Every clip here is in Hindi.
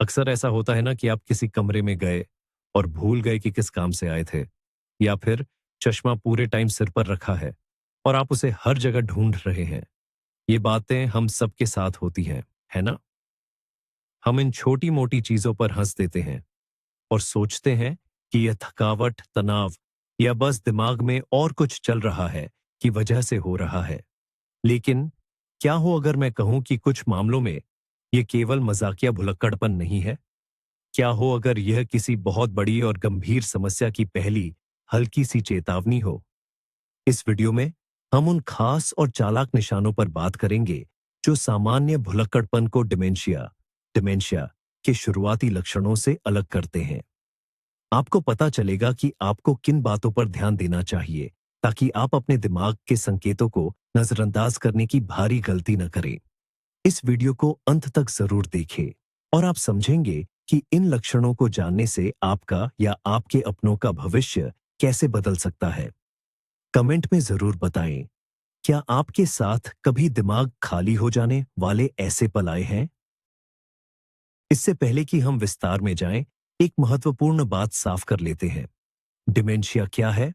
अक्सर ऐसा होता है ना कि आप किसी कमरे में गए और भूल गए कि किस काम से आए थे, या फिर चश्मा पूरे टाइम सिर पर रखा है और आप उसे हर जगह ढूंढ रहे हैं। ये बातें हम सबके साथ होती हैं, है ना? हम इन छोटी मोटी चीजों पर हंस देते हैं और सोचते हैं कि यह थकावट, तनाव या बस दिमाग में और कुछ चल रहा है की वजह से हो रहा है। लेकिन क्या हो अगर मैं कहूं कि कुछ मामलों में यह केवल मजाकिया भुलक्कड़पन नहीं है? क्या हो अगर यह किसी बहुत बड़ी और गंभीर समस्या की पहली हल्की सी चेतावनी हो? इस वीडियो में हम उन खास और चालाक निशानों पर बात करेंगे जो सामान्य भुलक्कड़पन को डिमेंशिया डिमेंशिया के शुरुआती लक्षणों से अलग करते हैं। आपको पता चलेगा कि आपको किन बातों पर ध्यान देना चाहिए ताकि आप अपने दिमाग के संकेतों को नजरअंदाज करने की भारी गलती न करें। इस वीडियो को अंत तक जरूर देखें और आप समझेंगे कि इन लक्षणों को जानने से आपका या आपके अपनों का भविष्य कैसे बदल सकता है। कमेंट में जरूर बताएं, क्या आपके साथ कभी दिमाग खाली हो जाने वाले ऐसे पल आए हैं? इससे पहले कि हम विस्तार में जाएं, एक महत्वपूर्ण बात साफ कर लेते हैं। डिमेंशिया क्या है?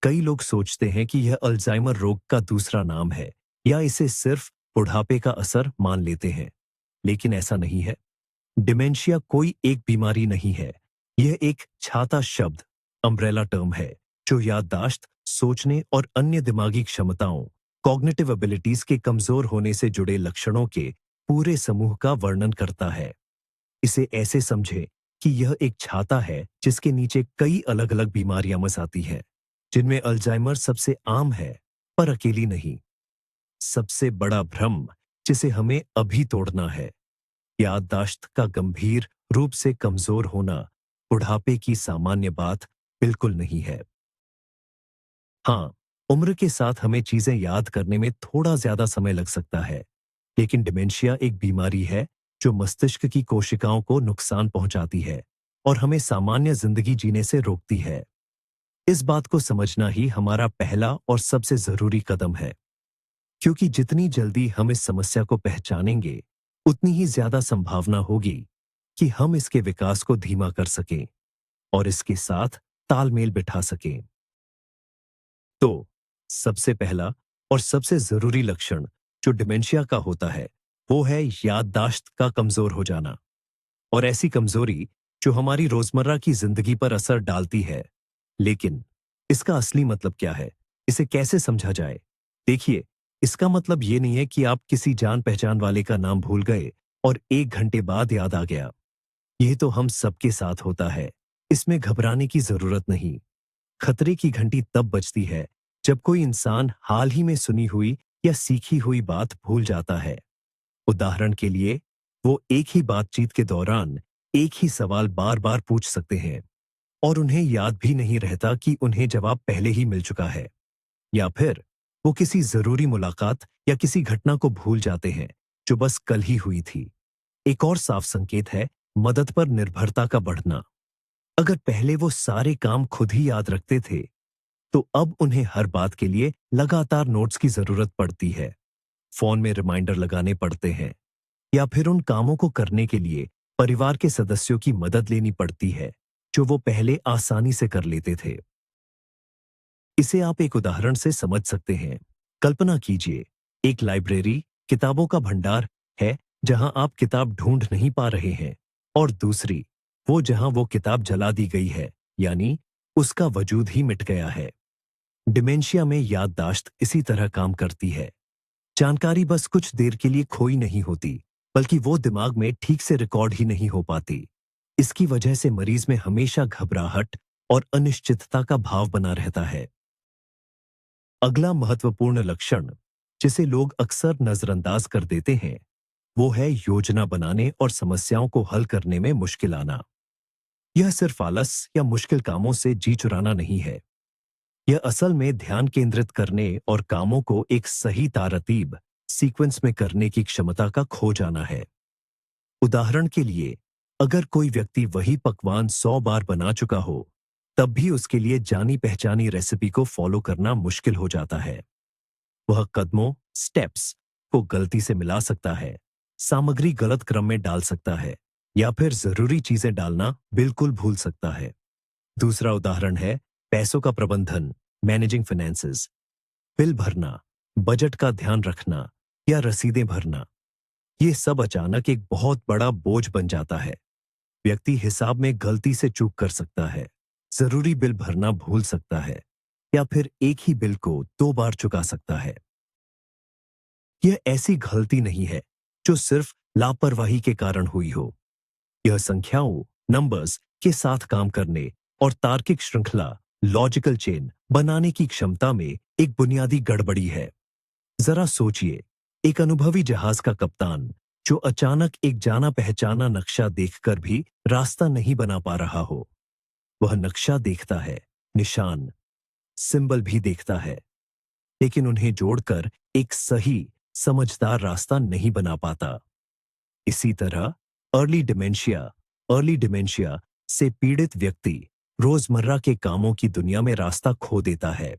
कई लोग सोचते हैं कि यह अल्जाइमर रोग का दूसरा नाम है या इसे सिर्फ बुढ़ापे का असर मान लेते हैं, लेकिन ऐसा नहीं है। डिमेंशिया कोई एक बीमारी नहीं है। यह एक छाता शब्द, अम्ब्रेला टर्म है जो याददाश्त, सोचने और अन्य दिमागी क्षमताओं, कॉग्निटिव एबिलिटीज के कमजोर होने से जुड़े लक्षणों के पूरे समूह का वर्णन करता है। इसे ऐसे समझें कि यह एक छाता है जिसके नीचे कई अलग अलग बीमारियां मस आती हैं, जिनमें अल्जाइमर सबसे आम है, पर अकेली नहीं। सबसे बड़ा भ्रम जिसे हमें अभी तोड़ना है, याददाश्त का गंभीर रूप से कमजोर होना बुढ़ापे की सामान्य बात बिल्कुल नहीं है। हाँ, उम्र के साथ हमें चीजें याद करने में थोड़ा ज्यादा समय लग सकता है, लेकिन डिमेंशिया एक बीमारी है जो मस्तिष्क की कोशिकाओं को नुकसान पहुंचाती है और हमें सामान्य जिंदगी जीने से रोकती है। इस बात को समझना ही हमारा पहला और सबसे जरूरी कदम है, क्योंकि जितनी जल्दी हम इस समस्या को पहचानेंगे, उतनी ही ज्यादा संभावना होगी कि हम इसके विकास को धीमा कर सकें और इसके साथ तालमेल बिठा सकें। तो सबसे पहला और सबसे जरूरी लक्षण जो डिमेंशिया का होता है, वो है याददाश्त का कमजोर हो जाना। और ऐसी कमजोरी जो हमारी रोजमर्रा की जिंदगी पर असर डालती है। लेकिन इसका असली मतलब क्या है? इसे कैसे समझा जाए? देखिए, इसका मतलब ये नहीं है कि आप किसी जान पहचान वाले का नाम भूल गए और 1 घंटे बाद याद आ गया। यह तो हम सबके साथ होता है। इसमें घबराने की जरूरत नहीं। खतरे की घंटी तब बजती है जब कोई इंसान हाल ही में सुनी हुई या सीखी हुई बात भूल जाता है। उदाहरण के लिए, वो एक ही बातचीत के दौरान एक ही सवाल बार बार पूछ सकते हैं और उन्हें याद भी नहीं रहता कि उन्हें जवाब पहले ही मिल चुका है। या फिर वो किसी जरूरी मुलाकात या किसी घटना को भूल जाते हैं जो बस कल ही हुई थी। एक और साफ संकेत है मदद पर निर्भरता का बढ़ना। अगर पहले वो सारे काम खुद ही याद रखते थे, तो अब उन्हें हर बात के लिए लगातार नोट्स की जरूरत पड़ती है, फोन में रिमाइंडर लगाने पड़ते हैं या फिर उन कामों को करने के लिए परिवार के सदस्यों की मदद लेनी पड़ती है जो वो पहले आसानी से कर लेते थे। इसे आप एक उदाहरण से समझ सकते हैं। कल्पना कीजिए, एक लाइब्रेरी, किताबों का भंडार है जहां आप किताब ढूंढ नहीं पा रहे हैं, और दूसरी वो जहां वो किताब जला दी गई है, यानी उसका वजूद ही मिट गया है। डिमेंशिया में याददाश्त इसी तरह काम करती है। जानकारी बस कुछ देर के लिए खोई नहीं होती, बल्कि वो दिमाग में ठीक से रिकॉर्ड ही नहीं हो पाती। इसकी वजह से मरीज में हमेशा घबराहट और अनिश्चितता का भाव बना रहता है। अगला महत्वपूर्ण लक्षण जिसे लोग अक्सर नजरअंदाज कर देते हैं, वो है योजना बनाने और समस्याओं को हल करने में मुश्किल आना। यह सिर्फ आलस या मुश्किल कामों से जी चुराना नहीं है। यह असल में ध्यान केंद्रित करने और कामों को एक सही तारतीब सीक्वेंस में करने की क्षमता का खो जाना है। उदाहरण के लिए, अगर कोई व्यक्ति वही पकवान 100 बार बना चुका हो, तब भी उसके लिए जानी पहचानी रेसिपी को फॉलो करना मुश्किल हो जाता है। वह कदमों, स्टेप्स को गलती से मिला सकता है, सामग्री गलत क्रम में डाल सकता है या फिर जरूरी चीजें डालना बिल्कुल भूल सकता है। दूसरा उदाहरण है पैसों का प्रबंधन, मैनेजिंग फाइनेंसेस। बिल भरना, बजट का ध्यान रखना या रसीदें भरना, ये सब अचानक एक बहुत बड़ा बोझ बन जाता है। व्यक्ति हिसाब में गलती से चूक कर सकता है, जरूरी बिल भरना भूल सकता है या फिर एक ही बिल को 2 बार चुका सकता है। यह ऐसी गलती नहीं है जो सिर्फ लापरवाही के कारण हुई हो। यह संख्याओं, नंबर्स के साथ काम करने और तार्किक श्रृंखला, लॉजिकल चेन बनाने की क्षमता में एक बुनियादी गड़बड़ी है। जरा सोचिए, एक अनुभवी जहाज का कप्तान जो अचानक एक जाना पहचाना नक्शा देखकर भी रास्ता नहीं बना पा रहा हो। वह नक्शा देखता है, निशान, सिंबल भी देखता है, लेकिन उन्हें जोड़कर एक सही, समझदार रास्ता नहीं बना पाता। इसी तरह अर्ली डिमेंशिया से पीड़ित व्यक्ति रोजमर्रा के कामों की दुनिया में रास्ता खो देता है।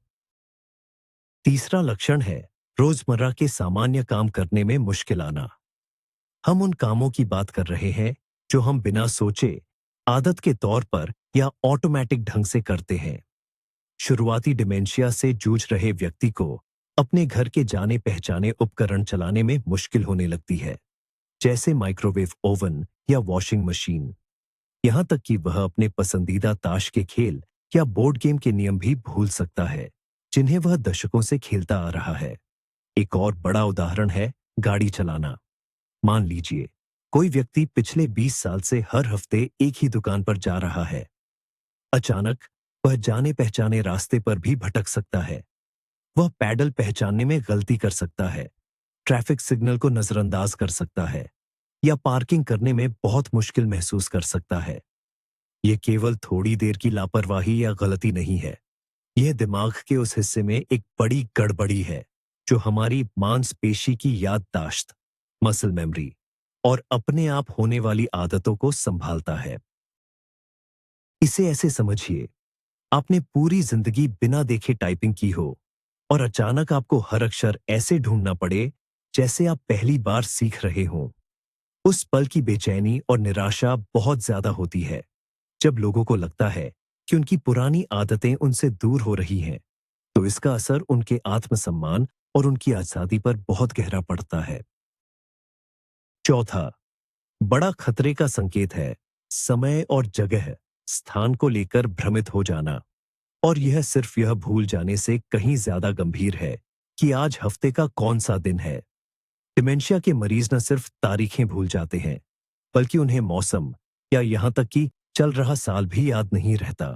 तीसरा लक्षण है रोजमर्रा के सामान्य काम करने में मुश्किल आना। हम उन कामों की बात कर रहे हैं जो हम बिना सोचे, आदत के तौर पर या ऑटोमेटिक ढंग से करते हैं। शुरुआती डिमेंशिया से जूझ रहे व्यक्ति को अपने घर के जाने पहचाने उपकरण चलाने में मुश्किल होने लगती है, जैसे माइक्रोवेव ओवन या वॉशिंग मशीन। यहां तक कि वह अपने पसंदीदा ताश के खेल या बोर्ड गेम के नियम भी भूल सकता है, जिन्हें वह दशकों से खेलता आ रहा है। एक और बड़ा उदाहरण है गाड़ी चलाना। मान लीजिए कोई व्यक्ति पिछले 20 साल से हर हफ्ते एक ही दुकान पर जा रहा है। अचानक वह जाने पहचाने रास्ते पर भी भटक सकता है। वह पैडल पहचानने में गलती कर सकता है, ट्रैफिक सिग्नल को नजरअंदाज कर सकता है या पार्किंग करने में बहुत मुश्किल महसूस कर सकता है। यह केवल थोड़ी देर की लापरवाही या गलती नहीं है। यह दिमाग के उस हिस्से में एक बड़ी गड़बड़ी है जो हमारी मांसपेशी की याददाश्त, मसल मेमोरी और अपने आप होने वाली आदतों को संभालता है। इसे ऐसे समझिए, आपने पूरी जिंदगी बिना देखे टाइपिंग की हो और अचानक आपको हर अक्षर ऐसे ढूंढना पड़े जैसे आप पहली बार सीख रहे हों। उस पल की बेचैनी और निराशा बहुत ज्यादा होती है, जब लोगों को लगता है कि उनकी पुरानी आदतें उनसे दूर हो रही हैं। तो इसका असर उनके आत्मसम्मान और उनकी आजादी पर बहुत गहरा पड़ता है। चौथा बड़ा खतरे का संकेत है समय और जगह, स्थान को लेकर भ्रमित हो जाना। और यह सिर्फ यह भूल जाने से कहीं ज्यादा गंभीर है कि आज हफ्ते का कौन सा दिन है। डिमेंशिया के मरीज न सिर्फ तारीखें भूल जाते हैं, बल्कि उन्हें मौसम या यहां तक कि चल रहा साल भी याद नहीं रहता।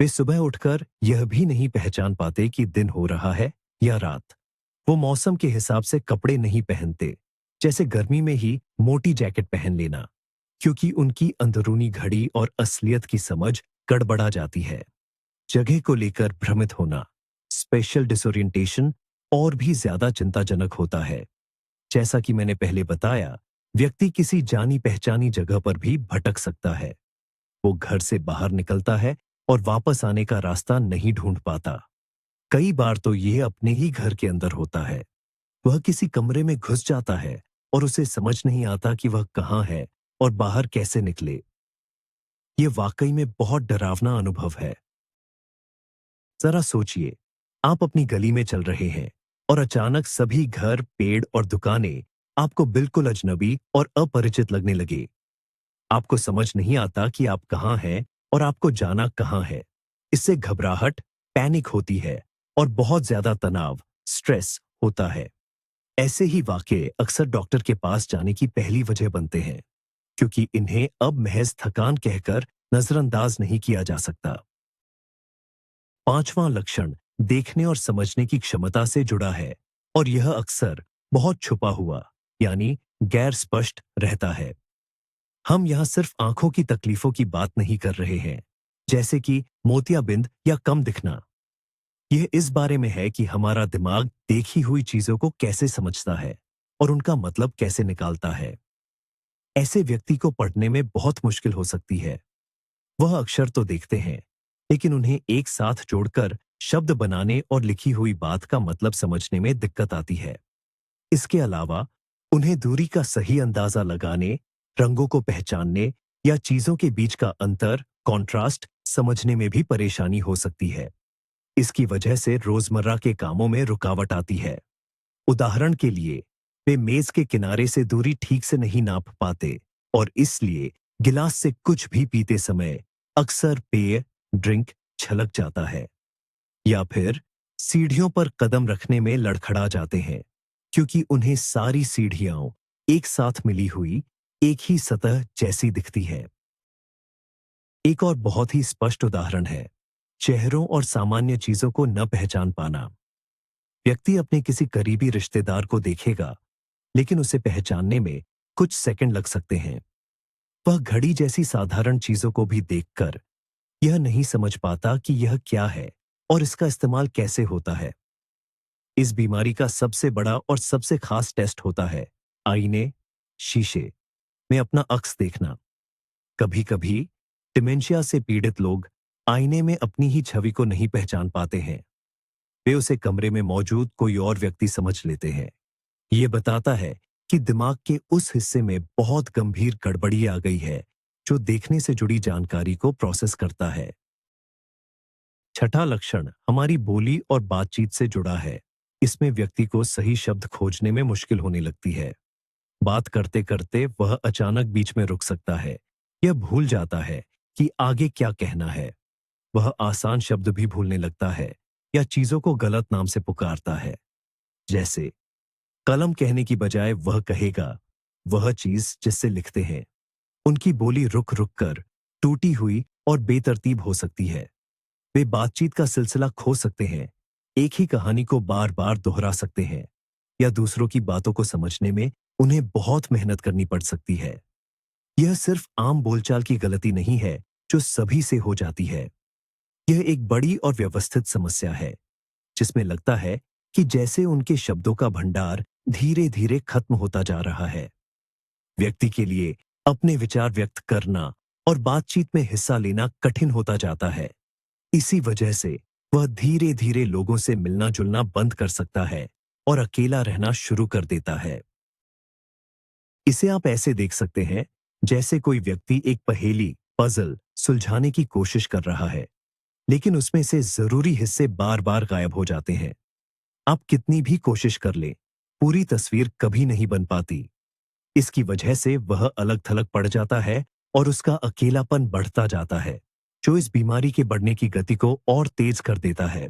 वे सुबह उठकर यह भी नहीं पहचान पाते कि दिन हो रहा है या रात। वो मौसम के हिसाब से कपड़े नहीं पहनते, जैसे गर्मी में ही मोटी जैकेट पहन लेना, क्योंकि उनकी अंदरूनी घड़ी और असलियत की समझ गड़बड़ा जाती है। जगह को लेकर भ्रमित होना, स्पेशल डिसोरिएंटेशन, और भी ज्यादा चिंताजनक होता है। जैसा कि मैंने पहले बताया, व्यक्ति किसी जानी पहचानी जगह पर भी भटक सकता है। वो घर से बाहर निकलता है और वापस आने का रास्ता नहीं ढूंढ पाता। कई बार तो यह अपने ही घर के अंदर होता है। वह किसी कमरे में घुस जाता है और उसे समझ नहीं आता कि वह कहाँ है और बाहर कैसे निकले। यह वाकई में बहुत डरावना अनुभव है। जरा सोचिए, आप अपनी गली में चल रहे हैं और अचानक सभी घर, पेड़ और दुकानें आपको बिल्कुल अजनबी और अपरिचित लगने लगे। आपको समझ नहीं आता कि आप कहाँ हैं और आपको जाना कहाँ है। इससे घबराहट, पैनिक होती है और बहुत ज्यादा तनाव, स्ट्रेस होता है। ऐसे ही वाकये अक्सर डॉक्टर के पास जाने की पहली वजह बनते हैं, क्योंकि इन्हें अब महज थकान कहकर नजरअंदाज नहीं किया जा सकता। पांचवां लक्षण देखने और समझने की क्षमता से जुड़ा है और यह अक्सर बहुत छुपा हुआ यानी गैर स्पष्ट रहता है। हम यहां सिर्फ आंखों की तकलीफों की बात नहीं कर रहे हैं, जैसे कि मोतियाबिंद या कम दिखना। यह इस बारे में है कि हमारा दिमाग देखी हुई चीजों को कैसे समझता है और उनका मतलब कैसे निकालता है। ऐसे व्यक्ति को पढ़ने में बहुत मुश्किल हो सकती है। वह अक्षर तो देखते हैं, लेकिन उन्हें एक साथ जोड़कर शब्द बनाने और लिखी हुई बात का मतलब समझने में दिक्कत आती है। इसके अलावा उन्हें दूरी का सही अंदाजा लगाने, रंगों को पहचानने या चीजों के बीच का अंतर, कॉन्ट्रास्ट समझने में भी परेशानी हो सकती है। इसकी वजह से रोजमर्रा के कामों में रुकावट आती है। उदाहरण के लिए, वे मेज के किनारे से दूरी ठीक से नहीं नाप पाते और इसलिए गिलास से कुछ भी पीते समय अक्सर पेय, ड्रिंक छलक जाता है। या फिर सीढ़ियों पर कदम रखने में लड़खड़ा जाते हैं, क्योंकि उन्हें सारी सीढ़ियां एक साथ मिली हुई एक ही सतह जैसी दिखती है। एक और बहुत ही स्पष्ट उदाहरण है चेहरों और सामान्य चीजों को न पहचान पाना। व्यक्ति अपने किसी करीबी रिश्तेदार को देखेगा, लेकिन उसे पहचानने में कुछ सेकंड लग सकते हैं। वह घड़ी जैसी साधारण चीजों को भी देखकर यह नहीं समझ पाता कि यह क्या है और इसका इस्तेमाल कैसे होता है। इस बीमारी का सबसे बड़ा और सबसे खास टेस्ट होता है आईने, शीशे में अपना अक्स देखना। कभी कभी डिमेंशिया से पीड़ित लोग आईने में अपनी ही छवि को नहीं पहचान पाते हैं। वे उसे कमरे में मौजूद कोई और व्यक्ति समझ लेते हैं। ये बताता है कि दिमाग के उस हिस्से में बहुत गंभीर गड़बड़ी आ गई है जो देखने से जुड़ी जानकारी को प्रोसेस करता है। छठा लक्षण हमारी बोली और बातचीत से जुड़ा है। इसमें व्यक्ति को सही शब्द खोजने में मुश्किल होने लगती है। बात करते करते वह अचानक बीच में रुक सकता है। यह भूल जाता है कि आगे क्या कहना है। वह आसान शब्द भी भूलने लगता है या चीजों को गलत नाम से पुकारता है। जैसे कलम कहने की बजाय वह कहेगा वह चीज जिससे लिखते हैं। उनकी बोली रुक रुक कर टूटी हुई और बेतरतीब हो सकती है। वे बातचीत का सिलसिला खो सकते हैं, एक ही कहानी को बार बार दोहरा सकते हैं या दूसरों की बातों को समझने में उन्हें बहुत मेहनत करनी पड़ सकती है। यह सिर्फ आम बोलचाल की गलती नहीं है जो सभी से हो जाती है। यह एक बड़ी और व्यवस्थित समस्या है जिसमें लगता है कि जैसे उनके शब्दों का भंडार धीरे धीरे खत्म होता जा रहा है। व्यक्ति के लिए अपने विचार व्यक्त करना और बातचीत में हिस्सा लेना कठिन होता जाता है। इसी वजह से वह धीरे धीरे लोगों से मिलना जुलना बंद कर सकता है और अकेला रहना शुरू कर देता है। इसे आप ऐसे देख सकते हैं जैसे कोई व्यक्ति एक पहेली, पजल सुलझाने की कोशिश कर रहा है, लेकिन उसमें से जरूरी हिस्से बार बार गायब हो जाते हैं। आप कितनी भी कोशिश कर लें, पूरी तस्वीर कभी नहीं बन पाती। इसकी वजह से वह अलग थलग पड़ जाता है और उसका अकेलापन बढ़ता जाता है, जो इस बीमारी के बढ़ने की गति को और तेज कर देता है।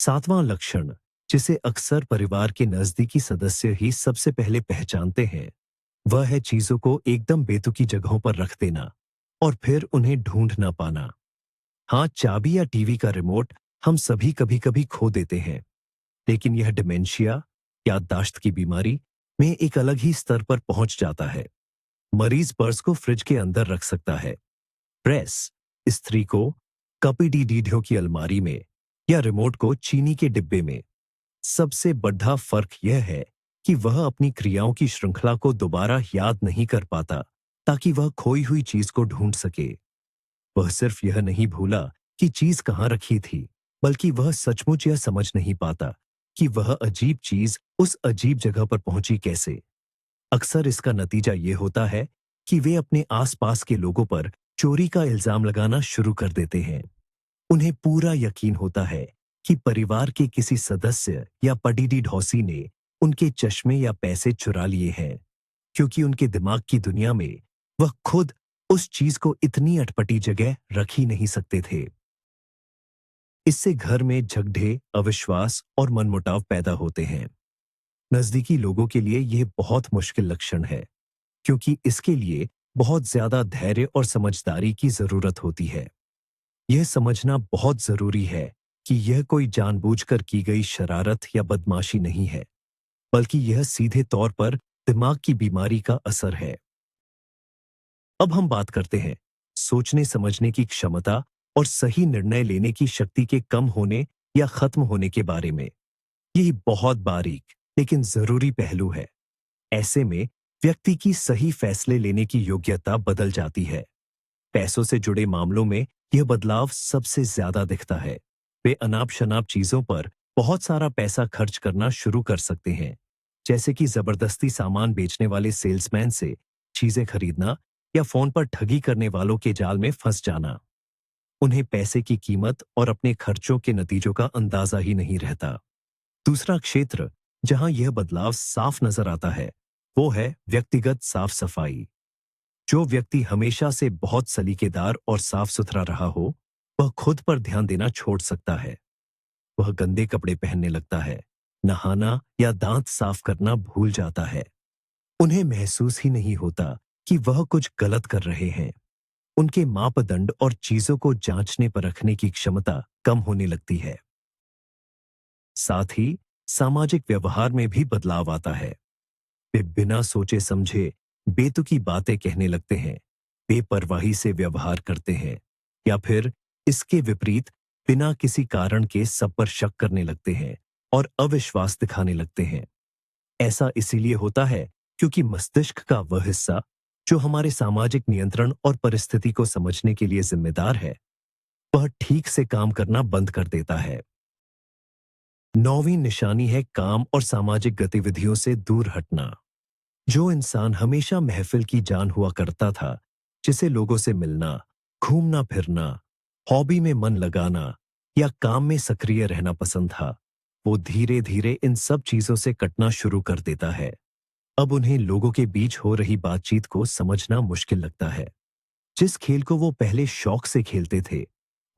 सातवां लक्षण, जिसे अक्सर परिवार के नजदीकी सदस्य ही सबसे पहले पहचानते हैं, वह है चीजों को एकदम बेतुकी जगहों पर रख देना और फिर उन्हें ढूंढ ना पाना। हाँ, चाबी या टीवी का रिमोट हम सभी कभी कभी खो देते हैं, लेकिन यह डिमेंशिया, याददाश्त की बीमारी में एक अलग ही स्तर पर पहुंच जाता है। मरीज पर्स को फ्रिज के अंदर रख सकता है, प्रेस, इस्त्री को कपीडीडीढियों की अलमारी में या रिमोट को चीनी के डिब्बे में। सबसे बड़ा फर्क यह है कि वह अपनी क्रियाओं की श्रृंखला को दोबारा याद नहीं कर पाता ताकि वह खोई हुई चीज को ढूंढ सके। वह सिर्फ यह नहीं भूला कि चीज कहां रखी थी, बल्कि वह सचमुच यह समझ नहीं पाता कि वह अजीब चीज उस अजीब जगह पर पहुंची कैसे। अक्सर इसका नतीजा यह होता है कि वे अपने आसपास के लोगों पर चोरी का इल्जाम लगाना शुरू कर देते हैं। उन्हें पूरा यकीन होता है कि परिवार के किसी सदस्य या पडीडी ढौसी ने उनके चश्मे या पैसे चुरा लिए हैं, क्योंकि उनके दिमाग की दुनिया में वह खुद उस चीज को इतनी अटपटी जगह रख ही नहीं सकते थे। इससे घर में झगड़े, अविश्वास और मनमुटाव पैदा होते हैं। नजदीकी लोगों के लिए यह बहुत मुश्किल लक्षण है, क्योंकि इसके लिए बहुत ज्यादा धैर्य और समझदारी की जरूरत होती है। यह समझना बहुत जरूरी है कि यह कोई जानबूझकर की गई शरारत या बदमाशी नहीं है, बल्कि यह सीधे तौर पर दिमाग की बीमारी का असर है। अब हम बात करते हैं सोचने समझने की क्षमता और सही निर्णय लेने की शक्ति के कम होने या खत्म होने के बारे में। यही बहुत बारीक लेकिन जरूरी पहलू है। ऐसे में व्यक्ति की सही फैसले लेने की योग्यता बदल जाती है। पैसों से जुड़े मामलों में यह बदलाव सबसे ज्यादा दिखता है। वे अनाप शनाप चीजों पर बहुत सारा पैसा खर्च करना शुरू कर सकते हैं, जैसे कि जबरदस्ती सामान बेचने वाले सेल्समैन से चीजें खरीदना या फोन पर ठगी करने वालों के जाल में फंस जाना। उन्हें पैसे की कीमत और अपने खर्चों के नतीजों का अंदाजा ही नहीं रहता। दूसरा क्षेत्र जहां यह बदलाव साफ नजर आता है वो है व्यक्तिगत साफ सफाई। जो व्यक्ति हमेशा से बहुत सलीकेदार और साफ सुथरा रहा हो, वह खुद पर ध्यान देना छोड़ सकता है। वह गंदे कपड़े पहनने लगता है, नहाना या दांत साफ करना भूल जाता है। उन्हें महसूस ही नहीं होता कि वह कुछ गलत कर रहे हैं। उनके मापदंड और चीजों को जांचने पर रखने की क्षमता कम होने लगती है। साथ ही सामाजिक व्यवहार में भी बदलाव आता है। वे बिना सोचे समझे बेतुकी बातें कहने लगते हैं, बेपरवाही से व्यवहार करते हैं या फिर इसके विपरीत बिना किसी कारण के सब पर शक करने लगते हैं और अविश्वास दिखाने लगते हैं। ऐसा इसीलिए होता है क्योंकि मस्तिष्क का वह हिस्सा जो हमारे सामाजिक नियंत्रण और परिस्थिति को समझने के लिए जिम्मेदार है, वह ठीक से काम करना बंद कर देता है। नौवीं निशानी है काम और सामाजिक गतिविधियों से दूर हटना। जो इंसान हमेशा महफिल की जान हुआ करता था, जिसे लोगों से मिलना, घूमना फिरना, हॉबी में मन लगाना या काम में सक्रिय रहना पसंद था, वो धीरे धीरे इन सब चीजों से कटना शुरू कर देता है। अब उन्हें लोगों के बीच हो रही बातचीत को समझना मुश्किल लगता है। जिस खेल को वो पहले शौक से खेलते थे,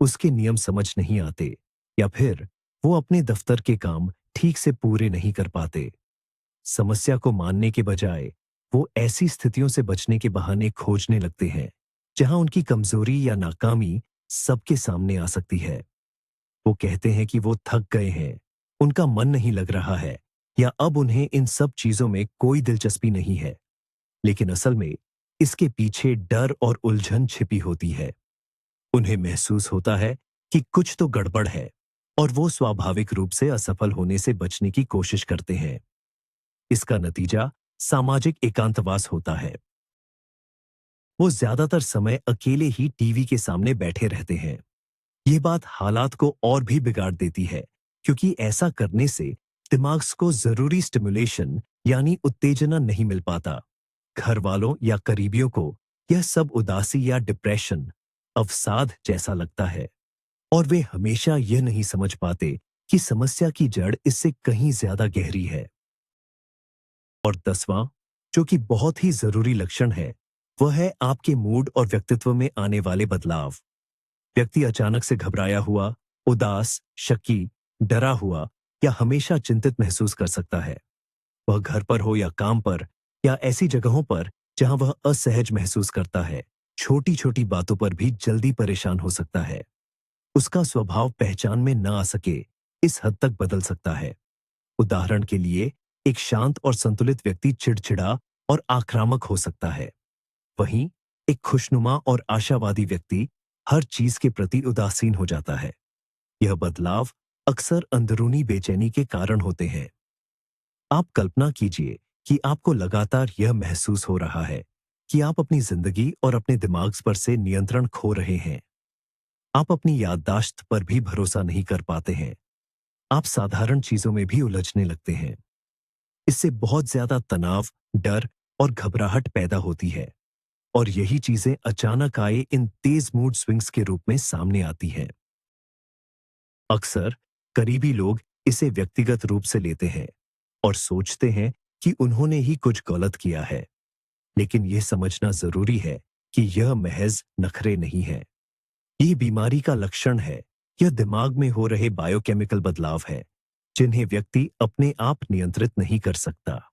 उसके नियम समझ नहीं आते या फिर वो अपने दफ्तर के काम ठीक से पूरे नहीं कर पाते। समस्या को मानने के बजाय वो ऐसी स्थितियों से बचने के बहाने खोजने लगते हैं जहां उनकी कमजोरी या नाकामी सबके सामने आ सकती है। वो कहते हैं कि वो थक गए हैं, उनका मन नहीं लग रहा है या अब उन्हें इन सब चीजों में कोई दिलचस्पी नहीं है। लेकिन असल में इसके पीछे डर और उलझन छिपी होती है। उन्हें महसूस होता है कि कुछ तो गड़बड़ है और वो स्वाभाविक रूप से असफल होने से बचने की कोशिश करते हैं। इसका नतीजा सामाजिक एकांतवास होता है। वो ज्यादातर समय अकेले ही टीवी के सामने बैठे रहते हैं। ये बात हालात को और भी बिगाड़ देती है क्योंकि ऐसा करने से दिमाग को जरूरी स्टिमुलेशन यानी उत्तेजना नहीं मिल पाता। घर वालों या करीबियों को यह सब उदासी या डिप्रेशन, अवसाद जैसा लगता है और वे हमेशा यह नहीं समझ पाते कि समस्या की जड़ इससे कहीं ज्यादा गहरी है। और 10वां, जो कि बहुत ही जरूरी लक्षण है, वह है आपके मूड और व्यक्तित्व में आने वाले बदलाव। व्यक्ति अचानक से घबराया हुआ, उदास, शकी, डरा हुआ या हमेशा चिंतित महसूस कर सकता है। वह घर पर हो या काम पर या ऐसी जगहों पर जहां वह असहज महसूस करता है, छोटी छोटी बातों पर भी जल्दी परेशान हो सकता है। उसका स्वभाव पहचान में न आ सके इस हद तक बदल सकता है। उदाहरण के लिए, एक शांत और संतुलित व्यक्ति चिड़चिड़ा और आक्रामक हो सकता है। वहीं एक खुशनुमा और आशावादी व्यक्ति हर चीज के प्रति उदासीन हो जाता है। यह बदलाव अक्सर अंदरूनी बेचैनी के कारण होते हैं। आप कल्पना कीजिए कि आपको लगातार यह महसूस हो रहा है कि आप अपनी जिंदगी और अपने दिमाग पर से नियंत्रण खो रहे हैं। आप अपनी याददाश्त पर भी भरोसा नहीं कर पाते हैं। आप साधारण चीजों में भी उलझने लगते हैं। इससे बहुत ज्यादा तनाव, डर और घबराहट पैदा होती है और यही चीजें अचानक आए इन तेज मूड स्विंग्स के रूप में सामने आती हैं। अक्सर करीबी लोग इसे व्यक्तिगत रूप से लेते हैं और सोचते हैं कि उन्होंने ही कुछ गलत किया है। लेकिन यह समझना जरूरी है कि यह महज नखरे नहीं है। ये बीमारी का लक्षण है। यह दिमाग में हो रहे बायोकेमिकल बदलाव है जिन्हें व्यक्ति अपने आप नियंत्रित नहीं कर सकता।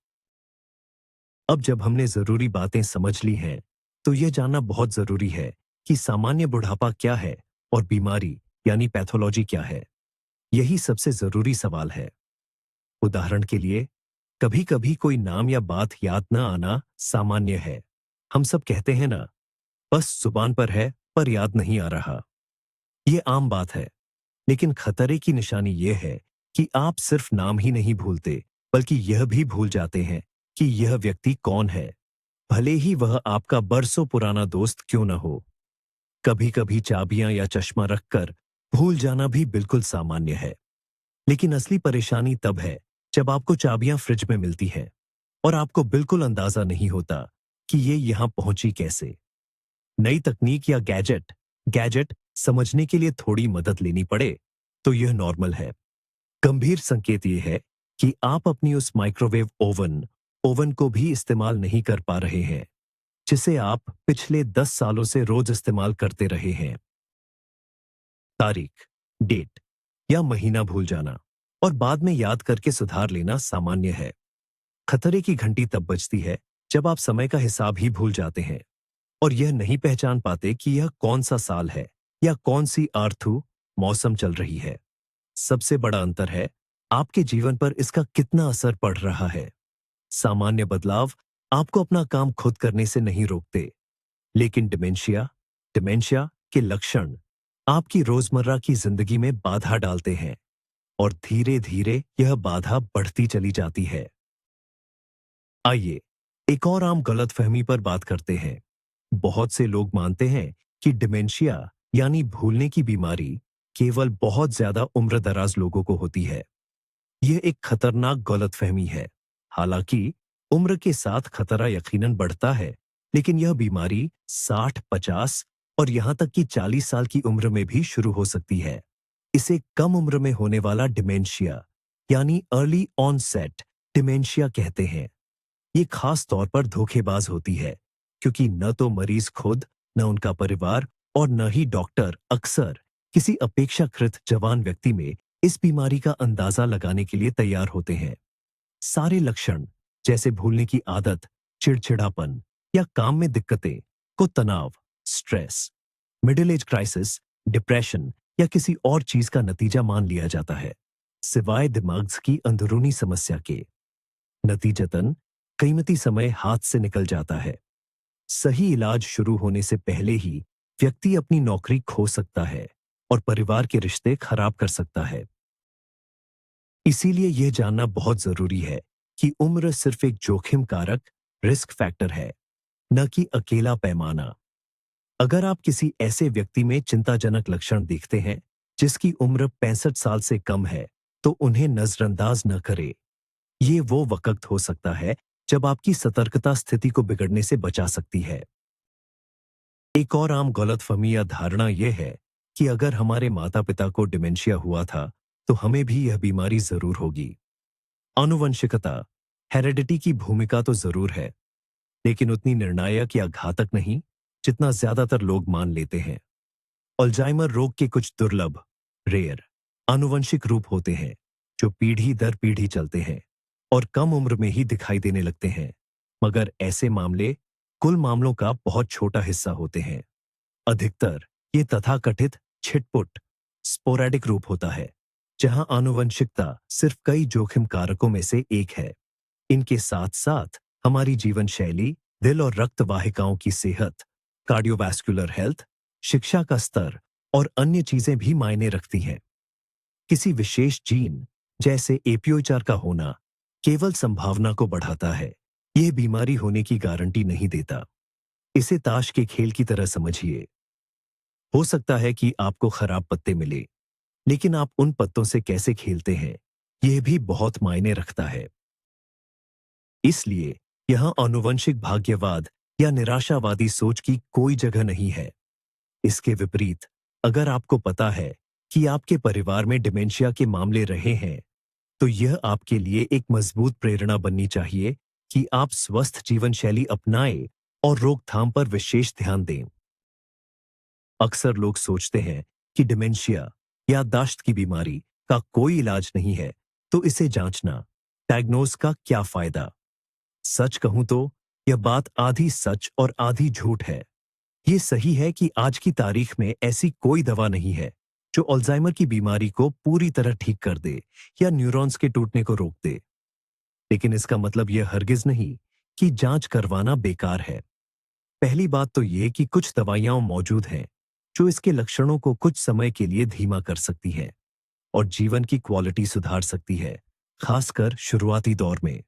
अब जब हमने जरूरी बातें समझ ली हैं, तो यह जानना बहुत जरूरी है कि सामान्य बुढ़ापा क्या है और बीमारी यानी पैथोलॉजी क्या है। यही सबसे जरूरी सवाल है। उदाहरण के लिए, कभी कभी कोई नाम या बात याद न आना सामान्य है। हम सब कहते हैं ना, बस जुबान पर है पर याद नहीं आ रहा। ये आम बात है, लेकिन खतरे की निशानी यह है कि आप सिर्फ नाम ही नहीं भूलते, बल्कि यह भी भूल जाते हैं कि यह व्यक्ति कौन है, भले ही वह आपका बरसों पुराना दोस्त क्यों न हो। कभी कभी चाबियां या चश्मा रखकर भूल जाना भी बिल्कुल सामान्य है। लेकिन असली परेशानी तब है जब आपको चाबियां फ्रिज में मिलती हैं और आपको बिल्कुल अंदाजा नहीं होता कि ये यहां पहुंची कैसे। नई तकनीक या गैजेट गैजेट समझने के लिए थोड़ी मदद लेनी पड़े तो यह नॉर्मल है। गंभीर संकेत यह है कि आप अपनी उस माइक्रोवेव ओवन ओवन को भी इस्तेमाल नहीं कर पा रहे हैं जिसे आप पिछले 10 सालों से रोज इस्तेमाल करते रहे हैं। तारीख, डेट या महीना भूल जाना और बाद में याद करके सुधार लेना सामान्य है। खतरे की घंटी तब बजती है जब आप समय का हिसाब ही भूल जाते हैं और यह नहीं पहचान पाते कि यह कौन सा साल है या कौन सी आर्थू मौसम चल रही है। सबसे बड़ा अंतर है आपके जीवन पर इसका कितना असर पड़ रहा है। सामान्य बदलाव आपको अपना काम खुद करने से नहीं रोकते, लेकिन डिमेंशिया के लक्षण आपकी रोजमर्रा की जिंदगी में बाधा डालते हैं और धीरे धीरे यह बाधा बढ़ती चली जाती है। आइए एक और आम गलतफहमी पर बात करते हैं। बहुत से लोग मानते हैं कि डिमेंशिया यानी भूलने की बीमारी केवल बहुत ज्यादा उम्रदराज लोगों को होती है। यह एक खतरनाक गलतफहमी है। हालांकि उम्र के साथ खतरा यकीनन बढ़ता है, लेकिन यह बीमारी 60, 50 और यहां तक कि 40 साल की उम्र में भी शुरू हो सकती है। इसे कम उम्र में होने वाला डिमेंशिया यानी अर्ली ऑनसेट डिमेंशिया कहते हैं। ये खास तौर पर धोखेबाज होती है क्योंकि न तो मरीज खुद, न उनका परिवार और न ही डॉक्टर अक्सर किसी अपेक्षाकृत जवान व्यक्ति में इस बीमारी का अंदाजा लगाने के लिए तैयार होते हैं। सारे लक्षण जैसे भूलने की आदत, चिड़चिड़ापन या काम में दिक्कतें को तनाव, stress, middle age crisis, depression या किसी और चीज का नतीजा मान लिया जाता है, सिवाय दिमाग की अंदरूनी समस्या के। नतीजतन कीमती समय हाथ से निकल जाता है। सही इलाज शुरू होने से पहले ही व्यक्ति अपनी नौकरी खो सकता है और परिवार के रिश्ते खराब कर सकता है। इसीलिए यह जानना बहुत जरूरी है कि उम्र सिर्फ एक जोखिम कारक रिस्क फैक्टर है, न कि अकेला पैमाना। अगर आप किसी ऐसे व्यक्ति में चिंताजनक लक्षण देखते हैं जिसकी उम्र 65 साल से कम है, तो उन्हें नजरअंदाज न करें। ये वो वक्त हो सकता है जब आपकी सतर्कता स्थिति को बिगड़ने से बचा सकती है। एक और आम गलतफहमी या धारणा यह है कि अगर हमारे माता पिता को डिमेंशिया हुआ था तो हमें भी यह बीमारी जरूर होगी। आनुवंशिकता, हेरेडिटी की भूमिका तो जरूर है, लेकिन उतनी निर्णायक या घातक नहीं जितना ज्यादातर लोग मान लेते हैं। अल्जाइमर रोग के कुछ दुर्लभ रेयर आनुवंशिक रूप होते हैं जो पीढ़ी दर पीढ़ी चलते हैं और कम उम्र में ही दिखाई देने लगते हैं, मगर ऐसे मामले कुल मामलों का बहुत छोटा हिस्सा होते हैं। अधिकतर ये तथाकथित छिटपुट स्पोरैडिक रूप होता है जहां आनुवंशिकता सिर्फ कई जोखिम कारकों में से एक है। इनके साथ साथ हमारी जीवन शैली, दिल और रक्त वाहिकाओं की सेहत, कार्डियोवैस्कुलर हेल्थ, शिक्षा का स्तर और अन्य चीजें भी मायने रखती हैं। किसी विशेष जीन जैसे एपीओ4 का होना केवल संभावना को बढ़ाता है, यह बीमारी होने की गारंटी नहीं देता। इसे ताश के खेल की तरह समझिए। हो सकता है कि आपको खराब पत्ते मिले, लेकिन आप उन पत्तों से कैसे खेलते हैं यह भी बहुत मायने रखता है। इसलिए यहां आनुवंशिक भाग्यवाद या निराशावादी सोच की कोई जगह नहीं है। इसके विपरीत, अगर आपको पता है कि आपके परिवार में डिमेंशिया के मामले रहे हैं, तो यह आपके लिए एक मजबूत प्रेरणा बननी चाहिए कि आप स्वस्थ जीवन शैली अपनाएं और रोकथाम पर विशेष ध्यान दें। अक्सर लोग सोचते हैं कि डिमेंशिया याददाश्त की बीमारी का कोई इलाज नहीं है, तो इसे जांचना, डायग्नोज का क्या फायदा। सच कहूं तो यह बात आधी सच और आधी झूठ है। यह सही है कि आज की तारीख में ऐसी कोई दवा नहीं है जो अल्जाइमर की बीमारी को पूरी तरह ठीक कर दे या न्यूरॉन्स के टूटने को रोक दे, लेकिन इसका मतलब यह हरगिज नहीं कि जांच करवाना बेकार है। पहली बात तो यह कि कुछ दवाइयां मौजूद हैं जो इसके लक्षणों को कुछ समय के लिए धीमा कर सकती हैं और जीवन की क्वालिटी सुधार सकती है, खासकर शुरुआती दौर में।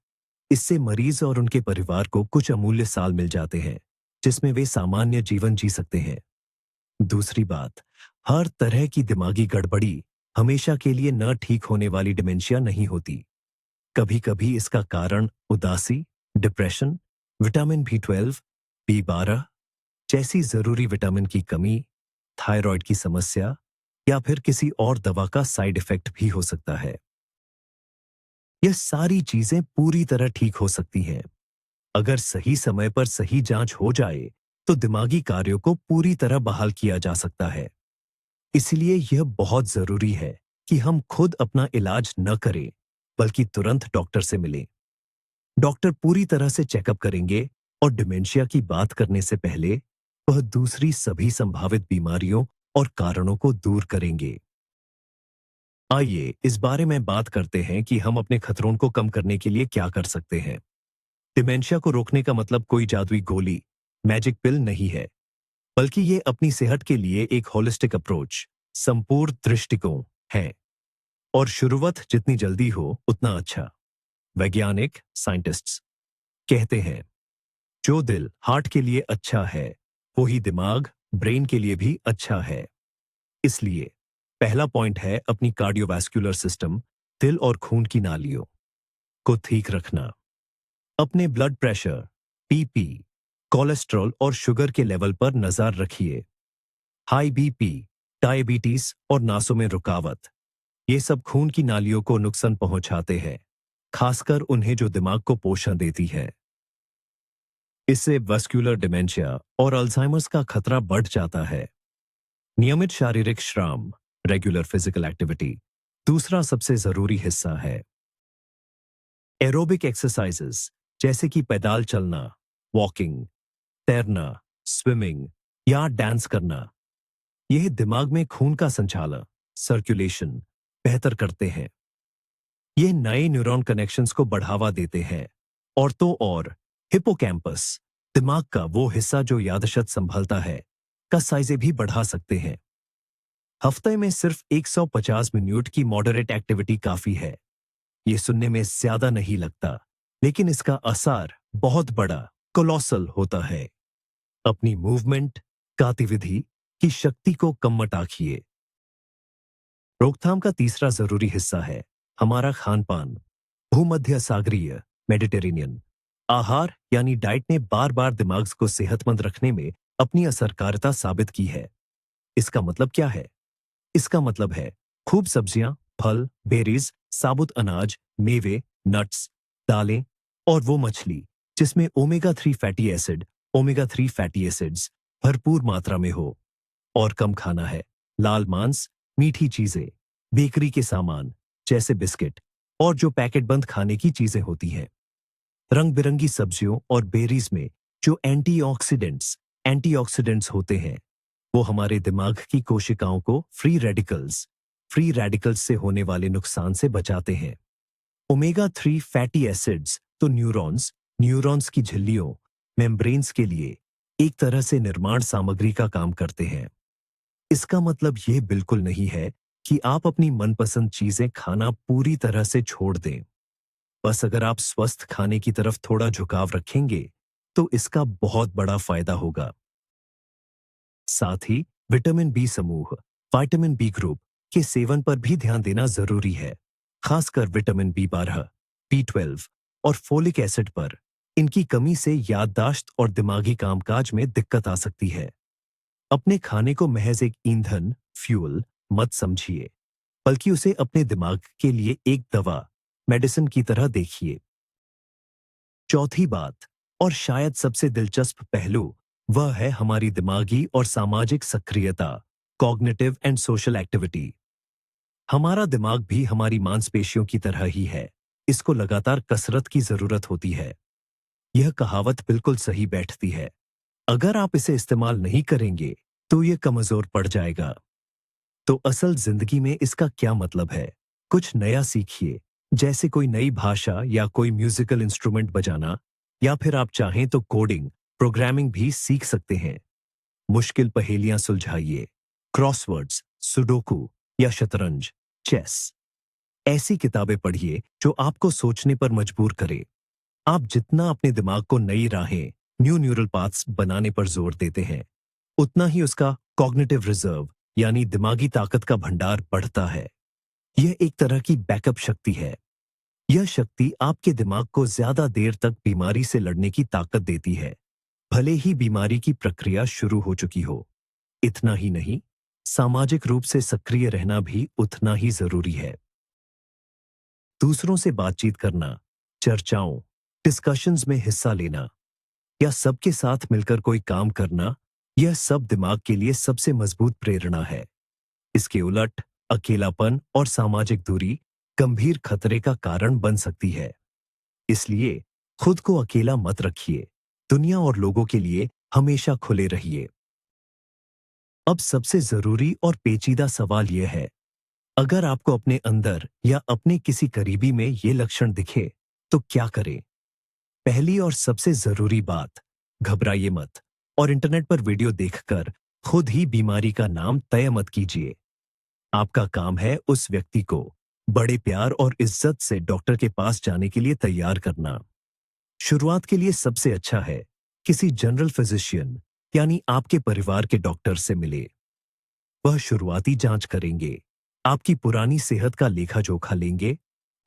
इससे मरीज और उनके परिवार को कुछ अमूल्य साल मिल जाते हैं जिसमें वे सामान्य जीवन जी सकते हैं। दूसरी बात, हर तरह की दिमागी गड़बड़ी हमेशा के लिए न ठीक होने वाली डिमेंशिया नहीं होती। कभी कभी इसका कारण उदासी, डिप्रेशन, विटामिन B12 B12 जैसी जरूरी विटामिन की कमी, थायराइड की समस्या या फिर किसी और दवा का साइड इफेक्ट भी हो सकता है। यह सारी चीजें पूरी तरह ठीक हो सकती हैं अगर सही समय पर सही जांच हो जाए तो दिमागी कार्यों को पूरी तरह बहाल किया जा सकता है। इसलिए यह बहुत जरूरी है कि हम खुद अपना इलाज न करें बल्कि तुरंत डॉक्टर से मिलें। डॉक्टर पूरी तरह से चेकअप करेंगे और डिमेंशिया की बात करने से पहले वह दूसरी सभी संभावित बीमारियों और कारणों को दूर करेंगे। आइए इस बारे में बात करते हैं कि हम अपने खतरों को कम करने के लिए क्या कर सकते हैं। डिमेंशिया को रोकने का मतलब कोई जादुई गोली, मैजिक पिल नहीं है, बल्कि ये अपनी सेहत के लिए एक होलिस्टिक अप्रोच, संपूर्ण दृष्टिकोण है। और शुरुआत जितनी जल्दी हो उतना अच्छा। वैज्ञानिक साइंटिस्ट्स कहते हैं जो दिल हार्ट के लिए अच्छा है वही दिमाग ब्रेन के लिए भी अच्छा है। इसलिए पहला पॉइंट है अपनी कार्डियोवैस्कुलर सिस्टम, दिल और खून की नालियों को ठीक रखना। अपने ब्लड प्रेशर, बीपी, कोलेस्ट्रॉल और शुगर के लेवल पर नजर रखिए। हाई बीपी, डायबिटीज और नासों में रुकावट, ये सब खून की नालियों को नुकसान पहुंचाते हैं, खासकर उन्हें जो दिमाग को पोषण देती है। इससे वैस्कुलर डिमेंशिया और अल्जाइमर्स का खतरा बढ़ जाता है। नियमित शारीरिक श्रम, रेगुलर फिजिकल एक्टिविटी दूसरा सबसे जरूरी हिस्सा है। एरोबिक एक्सरसाइजेस जैसे कि पैदल चलना, वॉकिंग, तैरना, स्विमिंग या डांस करना, यह दिमाग में खून का संचालन, सर्कुलेशन बेहतर करते हैं। ये नए न्यूरॉन कनेक्शंस को बढ़ावा देते हैं और तो और हिपोकैम्पस, दिमाग का वो हिस्सा जो याददाश्त संभालता है, का साइज भी बढ़ा सकते हैं। हफ्ते में सिर्फ 150 मिनट की मॉडरेट एक्टिविटी काफी है। ये सुनने में ज्यादा नहीं लगता, लेकिन इसका असर बहुत बड़ा, कोलोसल होता है। अपनी मूवमेंट, गतिविधि की शक्ति को कम मत आंकिए। रोकथाम का तीसरा जरूरी हिस्सा है हमारा खान पान। भूमध्य सागरीय मेडिटेरेनियन आहार यानी डाइट ने बार बार दिमाग को सेहतमंद रखने में अपनी असरकारिता साबित की है। इसका मतलब क्या है? इसका मतलब है खूब सब्जियां, फल, बेरीज, साबुत अनाज, मेवे, नट्स, दालें और वो मछली जिसमें ओमेगा 3 फैटी एसिड्स भरपूर मात्रा में हो। और कम खाना है लाल मांस, मीठी चीजें, बेकरी के सामान जैसे बिस्किट और जो पैकेट बंद खाने की चीजें होती हैं। रंग बिरंगी सब्जियों और बेरीज में जो एंटीऑक्सीडेंट्स होते हैं वो हमारे दिमाग की कोशिकाओं को फ्री रेडिकल्स से होने वाले नुकसान से बचाते हैं। ओमेगा 3 फैटी एसिड्स तो न्यूरॉन्स की झिल्लियों, मेम्ब्रेन्स के लिए एक तरह से निर्माण सामग्री का काम करते हैं। इसका मतलब यह बिल्कुल नहीं है कि आप अपनी मनपसंद चीजें खाना पूरी तरह से छोड़ दें। बस अगर आप स्वस्थ खाने की तरफ थोड़ा झुकाव रखेंगे तो इसका बहुत बड़ा फायदा होगा। साथ ही विटामिन बी समूह, विटामिन बी ग्रुप के सेवन पर भी ध्यान देना जरूरी है, खासकर विटामिन B12, B12 और फोलिक एसिड पर। इनकी कमी से याददाश्त और दिमागी कामकाज में दिक्कत आ सकती है। अपने खाने को महज एक ईंधन, फ्यूल मत समझिए, बल्कि उसे अपने दिमाग के लिए एक दवा, मेडिसिन की तरह देखिए। चौथी बात, और शायद सबसे दिलचस्प पहलू, वह है हमारी दिमागी और सामाजिक सक्रियता, कॉग्निटिव एंड सोशल एक्टिविटी। हमारा दिमाग भी हमारी मांसपेशियों की तरह ही है, इसको लगातार कसरत की जरूरत होती है। यह कहावत बिल्कुल सही बैठती है। अगर आप इसे इस्तेमाल नहीं करेंगे तो यह कमजोर पड़ जाएगा। तो असल जिंदगी में इसका क्या मतलब है? कुछ नया सीखिए, जैसे कोई नई भाषा या कोई म्यूजिकल इंस्ट्रूमेंट बजाना, या फिर आप चाहें तो कोडिंग, प्रोग्रामिंग भी सीख सकते हैं। मुश्किल पहेलियां सुलझाइए, क्रॉसवर्ड्स, सुडोकू या शतरंज, चेस। ऐसी किताबें पढ़िए जो आपको सोचने पर मजबूर करे। आप जितना अपने दिमाग को नई राहें, न्यू न्यूरल पाथ्स बनाने पर जोर देते हैं, उतना ही उसका कॉग्निटिव रिजर्व यानी दिमागी ताकत का भंडार बढ़ता है। यह एक तरह की बैकअप शक्ति है। यह शक्ति आपके दिमाग को ज्यादा देर तक बीमारी से लड़ने की ताकत देती है। भले ही बीमारी की प्रक्रिया शुरू हो चुकी हो। इतना ही नहीं, सामाजिक रूप से सक्रिय रहना भी उतना ही जरूरी है। दूसरों से बातचीत करना, चर्चाओं, डिस्कशंस में हिस्सा लेना या सबके साथ मिलकर कोई काम करना, यह सब दिमाग के लिए सबसे मजबूत प्रेरणा है। इसके उलट अकेलापन और सामाजिक दूरी गंभीर खतरे का कारण बन सकती है। इसलिए खुद को अकेला मत रखिए। दुनिया और लोगों के लिए हमेशा खुले रहिए। अब सबसे जरूरी और पेचीदा सवाल यह है, अगर आपको अपने अंदर या अपने किसी करीबी में ये लक्षण दिखे तो क्या करें? पहली और सबसे जरूरी बात, घबराइए मत और इंटरनेट पर वीडियो देखकर खुद ही बीमारी का नाम तय मत कीजिए। आपका काम है उस व्यक्ति को बड़े प्यार और इज्जत से डॉक्टर के पास जाने के लिए तैयार करना। शुरुआत के लिए सबसे अच्छा है किसी जनरल फिजिशियन यानी आपके परिवार के डॉक्टर से मिले। वह शुरुआती जांच करेंगे, आपकी पुरानी सेहत का लेखा जोखा लेंगे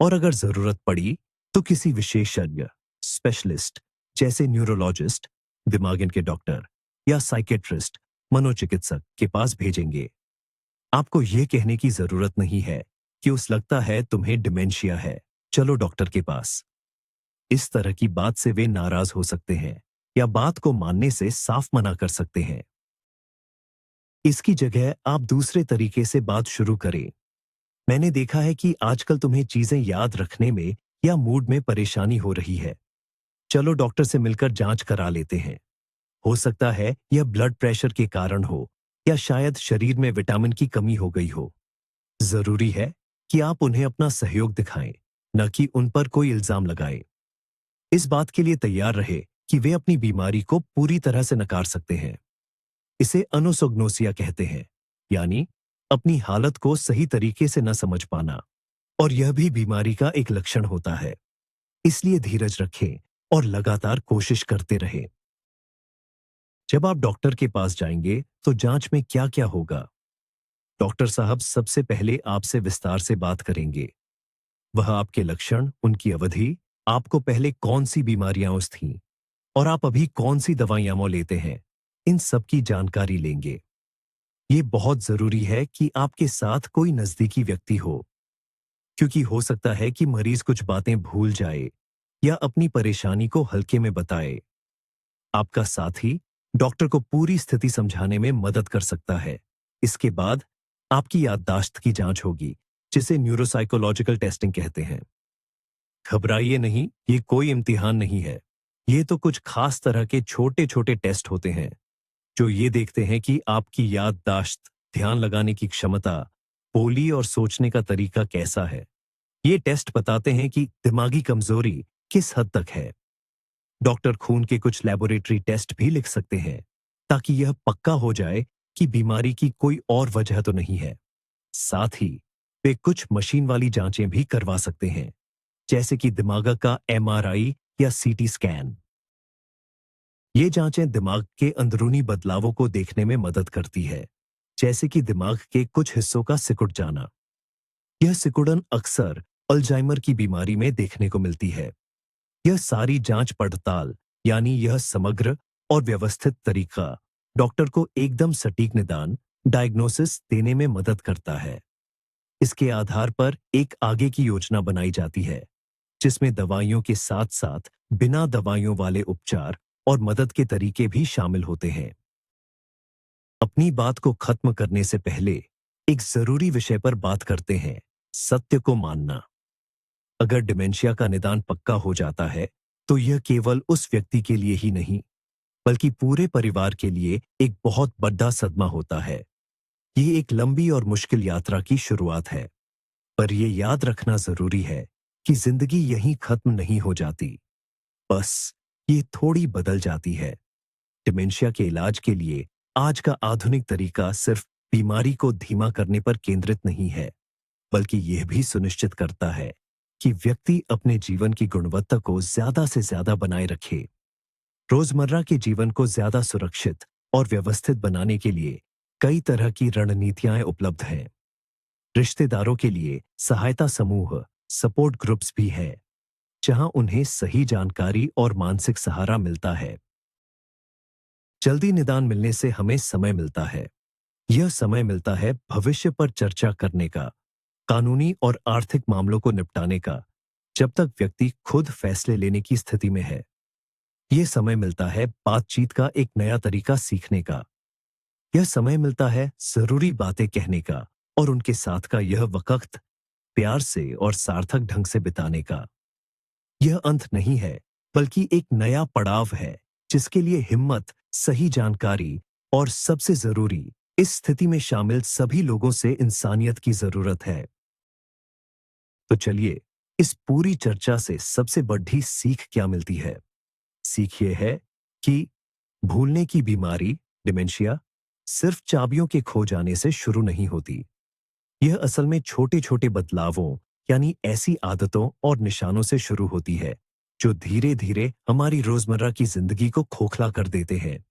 और अगर जरूरत पड़ी तो किसी विशेषज्ञ, स्पेशलिस्ट जैसे न्यूरोलॉजिस्ट, दिमाग के डॉक्टर या साइकेट्रिस्ट, मनोचिकित्सक के पास भेजेंगे। आपको यह कहने की जरूरत नहीं है कि उस लगता है तुम्हें डिमेंशिया है, चलो डॉक्टर के पास। इस तरह की बात से वे नाराज हो सकते हैं या बात को मानने से साफ मना कर सकते हैं। इसकी जगह आप दूसरे तरीके से बात शुरू करें। मैंने देखा है कि आजकल तुम्हें चीजें याद रखने में या मूड में परेशानी हो रही है। चलो डॉक्टर से मिलकर जांच करा लेते हैं। हो सकता है यह ब्लड प्रेशर के कारण हो या शायद शरीर में विटामिन की कमी हो गई हो। जरूरी है कि आप उन्हें अपना सहयोग दिखाएं, न कि उन पर कोई इल्जाम लगाएं। इस बात के लिए तैयार रहे कि वे अपनी बीमारी को पूरी तरह से नकार सकते हैं। इसे अनुसोग्नोसिया कहते हैं, यानी अपनी हालत को सही तरीके से न समझ पाना, और यह भी बीमारी का एक लक्षण होता है। इसलिए धीरज रखें और लगातार कोशिश करते रहें। जब आप डॉक्टर के पास जाएंगे तो जांच में क्या क्या होगा? डॉक्टर साहब सबसे पहले आपसे विस्तार से बात करेंगे। वह आपके लक्षण, उनकी अवधि, आपको पहले कौन सी बीमारियां थीं और आप अभी कौन सी दवाइयां लेते हैं, इन सब की जानकारी लेंगे। ये बहुत जरूरी है कि आपके साथ कोई नजदीकी व्यक्ति हो, क्योंकि हो सकता है कि मरीज कुछ बातें भूल जाए या अपनी परेशानी को हल्के में बताए। आपका साथी डॉक्टर को पूरी स्थिति समझाने में मदद कर सकता है। इसके बाद आपकी याददाश्त की जांच होगी, जिसे न्यूरोसाइकोलॉजिकल टेस्टिंग कहते हैं। घबराइए नहीं, ये कोई इम्तिहान नहीं है। ये तो कुछ खास तरह के छोटे छोटे टेस्ट होते हैं जो ये देखते हैं कि आपकी याददाश्त, ध्यान लगाने की क्षमता, बोली और सोचने का तरीका कैसा है। ये टेस्ट बताते हैं कि दिमागी कमजोरी किस हद तक है। डॉक्टर खून के कुछ लेबोरेटरी टेस्ट भी लिख सकते हैं ताकि यह पक्का हो जाए कि बीमारी की कोई और वजह तो नहीं है। साथ ही वे कुछ मशीन वाली जांचें भी करवा सकते हैं, जैसे कि दिमाग का एमआरआई या सीटी स्कैन। ये जांचें दिमाग के अंदरूनी बदलावों को देखने में मदद करती है, जैसे कि दिमाग के कुछ हिस्सों का सिकुड़ जाना। यह सिकुड़न अक्सर अल्जाइमर की बीमारी में देखने को मिलती है। यह सारी जांच पड़ताल, यानी यह समग्र और व्यवस्थित तरीका डॉक्टर को एकदम सटीक निदान, डायग्नोसिस देने में मदद करता है। इसके आधार पर एक आगे की योजना बनाई जाती है, जिसमें दवाइयों के साथ साथ बिना दवाइयों वाले उपचार और मदद के तरीके भी शामिल होते हैं। अपनी बात को खत्म करने से पहले एक जरूरी विषय पर बात करते हैं, सत्य को मानना। अगर डिमेंशिया का निदान पक्का हो जाता है तो यह केवल उस व्यक्ति के लिए ही नहीं, बल्कि पूरे परिवार के लिए एक बहुत बड़ा सदमा होता है। ये एक लंबी और मुश्किल यात्रा की शुरुआत है, पर यह याद रखना जरूरी है कि जिंदगी यहीं खत्म नहीं हो जाती, बस ये थोड़ी बदल जाती है। डिमेंशिया के इलाज के लिए आज का आधुनिक तरीका सिर्फ बीमारी को धीमा करने पर केंद्रित नहीं है, बल्कि यह भी सुनिश्चित करता है कि व्यक्ति अपने जीवन की गुणवत्ता को ज्यादा से ज्यादा बनाए रखे। रोजमर्रा के जीवन को ज्यादा सुरक्षित और व्यवस्थित बनाने के लिए कई तरह की रणनीतियां उपलब्ध हैं। रिश्तेदारों के लिए सहायता समूह, सपोर्ट ग्रुप्स भी हैं, जहां उन्हें सही जानकारी और मानसिक सहारा मिलता है। जल्दी निदान मिलने से हमें समय मिलता है। यह समय मिलता है भविष्य पर चर्चा करने का, कानूनी और आर्थिक मामलों को निपटाने का, जब तक व्यक्ति खुद फैसले लेने की स्थिति में है। यह समय मिलता है बातचीत का एक नया तरीका सीखने का। यह समय मिलता है जरूरी बातें कहने का और उनके साथ का यह वक्त प्यार से और सार्थक ढंग से बिताने का। यह अंत नहीं है, बल्कि एक नया पड़ाव है जिसके लिए हिम्मत, सही जानकारी और सबसे जरूरी, इस स्थिति में शामिल सभी लोगों से इंसानियत की जरूरत है। तो चलिए, इस पूरी चर्चा से सबसे बड़ी सीख क्या मिलती है? सीख ये है कि भूलने की बीमारी, डिमेंशिया, सिर्फ चाबियों के खो जाने से शुरू नहीं होती। यह असल में छोटे छोटे बदलावों, यानी ऐसी आदतों और निशानों से शुरू होती है जो धीरे धीरे हमारी रोजमर्रा की जिंदगी को खोखला कर देते हैं।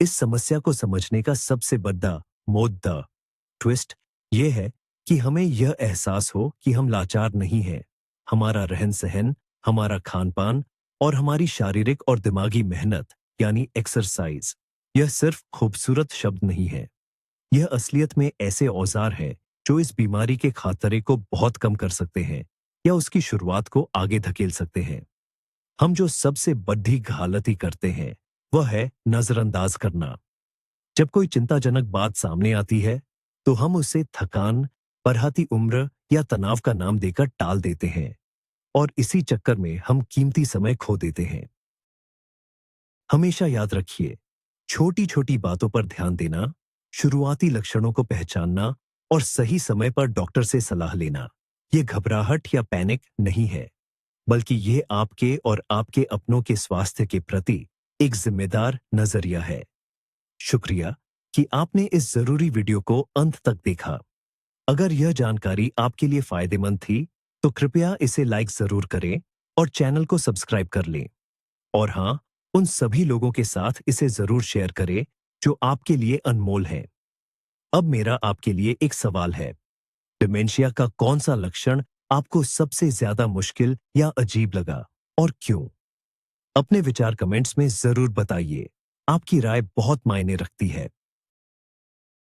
इस समस्या को समझने का सबसे बड़ा मुद्दा, ट्विस्ट, यह है कि हमें यह एहसास हो कि हम लाचार नहीं हैं। हमारा रहन सहन, हमारा खान पान और हमारी शारीरिक और दिमागी मेहनत, यानी एक्सरसाइज, यह सिर्फ खूबसूरत शब्द नहीं है। यह असलियत में ऐसे औजार हैं जो इस बीमारी के खातरे को बहुत कम कर सकते हैं या उसकी शुरुआत को आगे धकेल सकते हैं। हम जो सबसे बड़ी गलती करते हैं वह है नजरअंदाज करना। जब कोई चिंताजनक बात सामने आती है तो हम उसे थकान, बढ़ती उम्र या तनाव का नाम देकर टाल देते हैं और इसी चक्कर में हम कीमती समय खो देते हैं। हमेशा याद रखिए, छोटी छोटी बातों पर ध्यान देना, शुरुआती लक्षणों को पहचानना और सही समय पर डॉक्टर से सलाह लेना, यह घबराहट या पैनिक नहीं है, बल्कि यह आपके और आपके अपनों के स्वास्थ्य के प्रति एक जिम्मेदार नजरिया है। शुक्रिया कि आपने इस जरूरी वीडियो को अंत तक देखा। अगर यह जानकारी आपके लिए फायदेमंद थी तो कृपया इसे लाइक जरूर करें और चैनल को सब्सक्राइब कर लें। और हाँ, उन सभी लोगों के साथ इसे जरूर शेयर करें जो आपके लिए अनमोल हैं। अब मेरा आपके लिए एक सवाल है, डिमेंशिया का कौन सा लक्षण आपको सबसे ज्यादा मुश्किल या अजीब लगा और क्यों? अपने विचार कमेंट्स में जरूर बताइए। आपकी राय बहुत मायने रखती है।